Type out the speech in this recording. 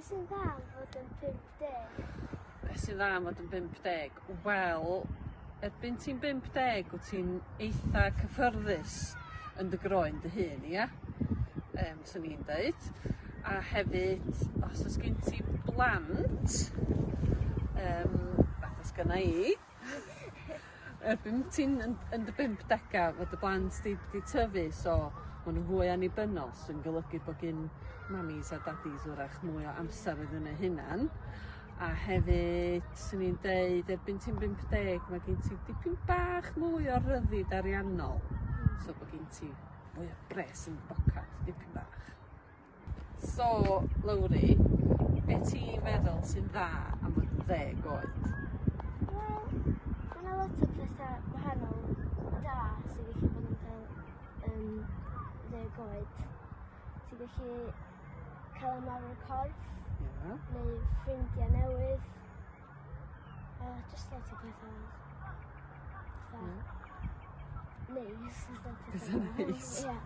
Beth sy'n dda am fod yn 50? Beth sy'n dda am fod yn 50? Wel, erbyn ti'n 50, wyt ti'n eitha cyffyrddus yn dy groen dy hun, ia? Swn i'n deud. A hefyd, os oes gen ti blant, fath os gynna i, erbyn ti'n yn dy 50 fod y blant di tyfu, so maen nhw'n fwy annibynnol, sy'n golygu bod gen mamis a dadis wrach mwy o amser iddyn nhw hunan. A hefyd, swn i'n deud, erbyn ti'n 50, mae gen ti dipyn bach mwy o ryddid ariannol. So bod gen ti mwy o bres yn y bocad, dipyn bach. So, Lowri, beth ti'n feddwl sy'n dda am fod yn 10 oed? Wel, mae yna lot o pethau wahanol da sy'n gallu bod yn cael 10 oed. Ti'n gallu cael ymarfer corff, neu ffrindiau newydd, a jyst lot o pethau neis. Pethau neis. Ie.